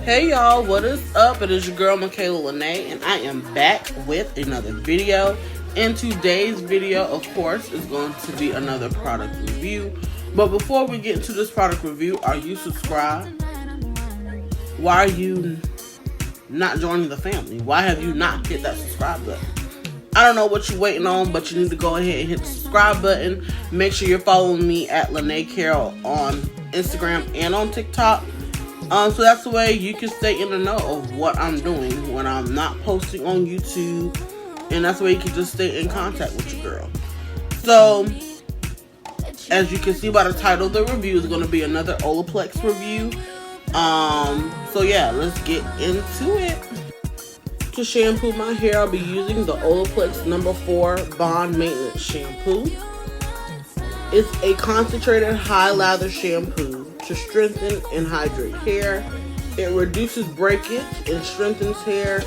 Hey y'all, what is up? It is your girl Michaela Lene, and I am back with another video. And today's video, of course, is going to be another product review. But before we get into this product review, are you subscribed? Why are you not joining the family? Why have you not hit that subscribe button? I don't know what you're waiting on, but you need to go ahead and hit the subscribe button. Make sure you're following me at Lene Carroll on Instagram and on TikTok. So that's the way you can stay in the know of what I'm doing when I'm not posting on YouTube. And that's the way you can just stay in contact with your girl. So, as you can see by the title, the review is going to be another Olaplex review. So yeah, let's get into it. To shampoo my hair, I'll be using the Olaplex No. 4 Bond Maintenance Shampoo. It's a concentrated high lather shampoo to strengthen and hydrate hair. It reduces breakage and strengthens hair,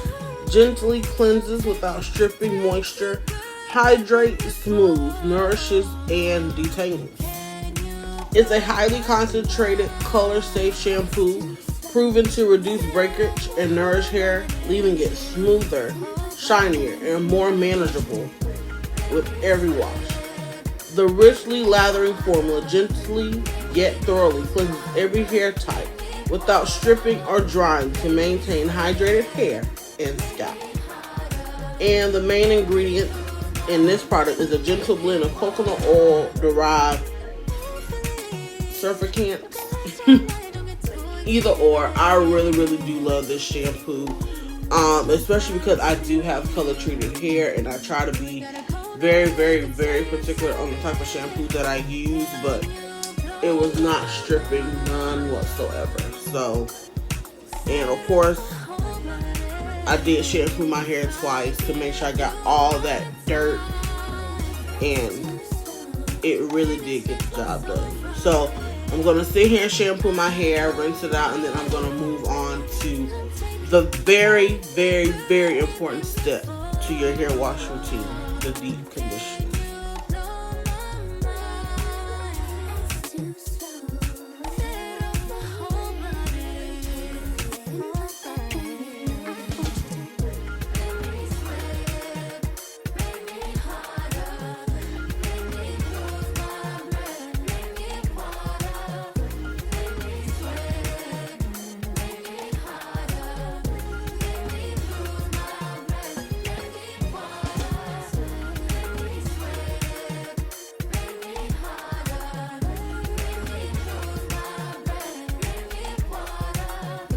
gently cleanses without stripping moisture, hydrates, smooths, nourishes, and detangles. It's a highly concentrated, color-safe shampoo proven to reduce breakage and nourish hair, leaving it smoother, shinier, and more manageable with every wash. The richly lathering formula gently yet thoroughly cleanses every hair type without stripping or drying to maintain hydrated hair and scalp. And the main ingredient in this product is a gentle blend of coconut oil derived surfactants. Either or, I really do love this shampoo, especially because I do have color treated hair and I try to be very particular on the type of shampoo that I use, but it was not stripping, none whatsoever. So, and of course, I did shampoo my hair twice to make sure I got all that dirt, and it really did get the job done. So, I'm going to sit here and shampoo my hair, rinse it out, and then I'm going to move on to the very important step to your hair wash routine, the deep conditioner.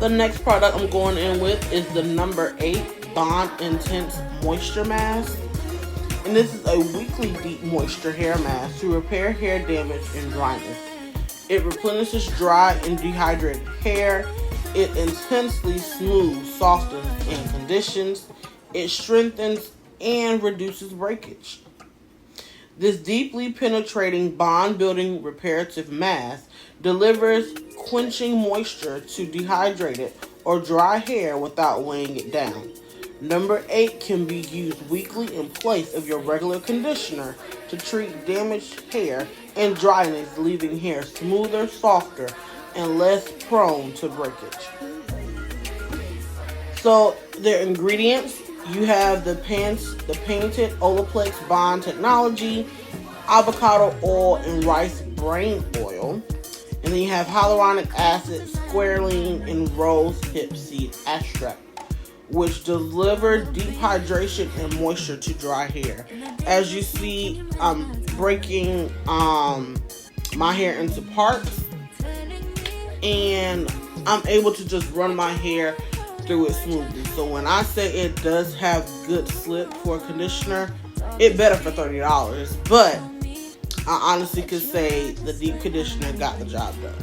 The next product I'm going in with is the No. 8 Bond Intense Moisture Mask. And this is a weekly deep moisture hair mask to repair hair damage and dryness. It replenishes dry and dehydrated hair. It intensely smooths, softens, and conditions. It strengthens and reduces breakage. This deeply penetrating bond-building reparative mask delivers quenching moisture to dehydrated or dry hair without weighing it down. No. 8 can be used weekly in place of your regular conditioner to treat damaged hair and dryness, leaving hair smoother, softer, and less prone to breakage. So, their ingredients, you have the patented Olaplex Bond technology, avocado oil, and rice bran oil. And then you have hyaluronic acid, squalene, and rose hip seed extract, which deliver deep hydration and moisture to dry hair. As you see, I'm breaking my hair into parts, and I'm able to just run my hair through it smoothly. So when I say it does have good slip for a conditioner, it better for $30. But I honestly could say the deep conditioner got the job done.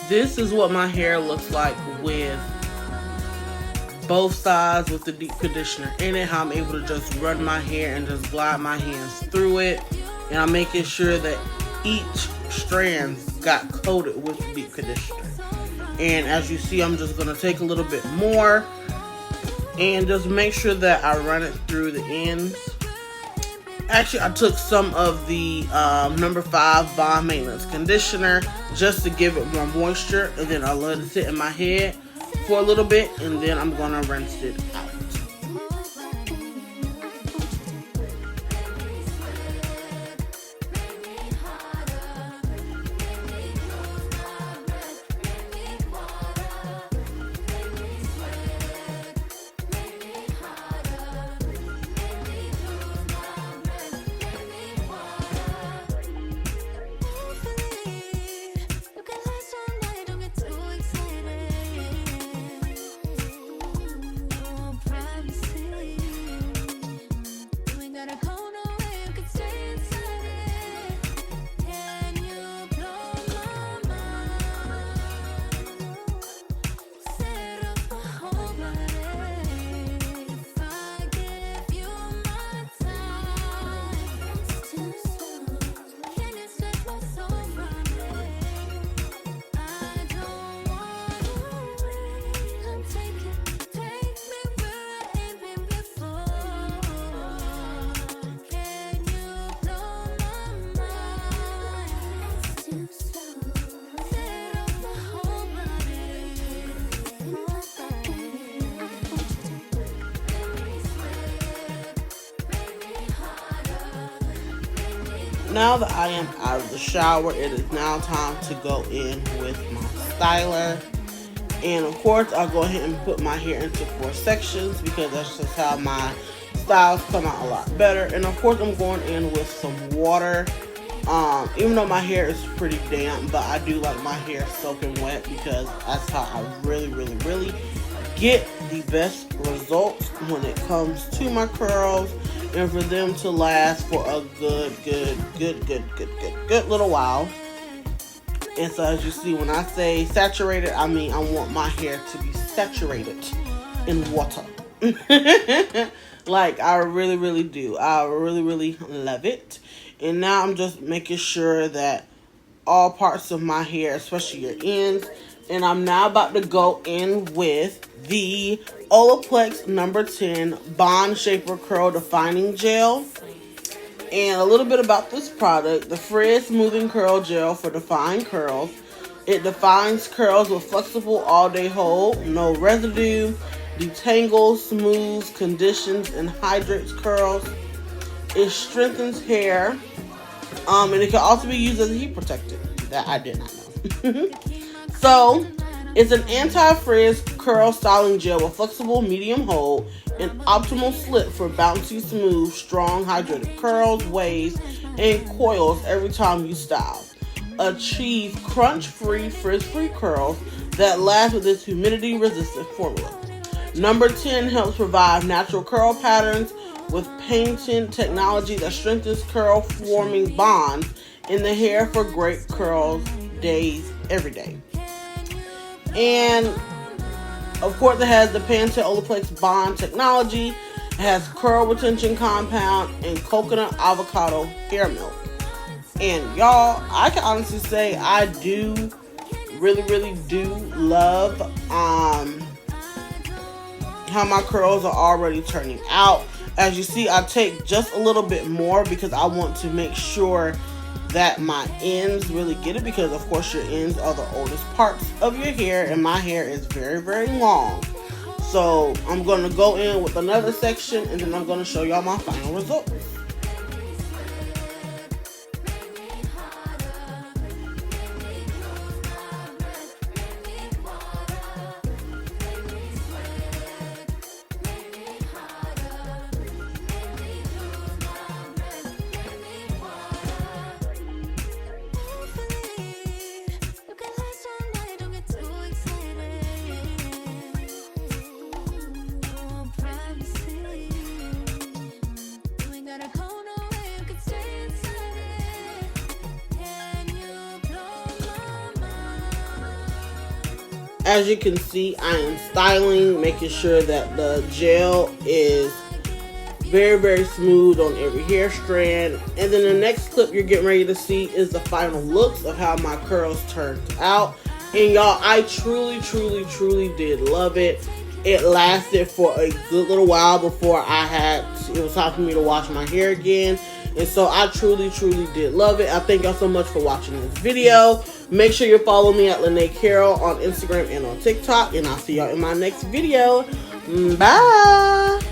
This is what my hair looks like with both sides with the deep conditioner in it. How I'm able to just run my hair and just glide my hands through it. And I'm making sure that each strand got coated with the deep conditioner. And as you see, I'm just going to take a little bit more and just make sure that I run it through the ends. Actually, I took some of the No. 5 Bond Maintenance Conditioner just to give it more moisture, and then I let it sit in my head for a little bit, and then I'm gonna rinse it out. Now that I am out of the shower, it is now time to go in with my styler. And of course, I'll go ahead and put my hair into 4 sections because that's just how my styles come out a lot better. And of course, I'm going in with some water. Even though my hair is pretty damp, but I do like my hair soaking wet because that's how I really get the best results when it comes to my curls, and for them to last for a good little while. And so as you see, when I say saturated, I mean I want my hair to be saturated in water. Like I really do. I really love it. And now I'm just making sure that all parts of my hair, especially your ends. And I'm now about to go in with the Olaplex number 10 Bond Shaper Curl Defining Gel. And a little bit about this product: the Frizz Smoothing Curl Gel for defined curls. It defines curls with flexible all-day hold, no residue, detangles, smooths, conditions, and hydrates curls. It strengthens hair, and it can also be used as a heat protectant. That I did not know. So, it's an anti-frizz curl styling gel with flexible medium hold and optimal slip for bouncy, smooth, strong, hydrated curls, waves, and coils every time you style. Achieve crunch-free, frizz-free curls that last with this humidity-resistant formula. Number 10 helps provide natural curl patterns with patented technology that strengthens curl-forming bonds in the hair for great curls days, every day. And of course, it has the patented Olaplex Bond technology. It has curl retention compound and coconut avocado hair milk. And y'all, I can honestly say I do really do love how my curls are already turning out. As you see, I take just a little bit more because I want to make sure that my ends really get it, because of course your ends are the oldest parts of your hair and my hair is very long. So I'm going to go in with another section and then I'm going to show y'all my final results. As you can see, I am styling, making sure that the gel is very smooth on every hair strand. And then the next clip you're getting ready to see is the final looks of how my curls turned out. And y'all, I truly did love it. It lasted for a good little while before it was time for me to wash my hair again. And so I truly did love it. I thank y'all so much for watching this video. Make sure you follow me at Lene Carroll on Instagram and on TikTok. And I'll see y'all in my next video. Bye.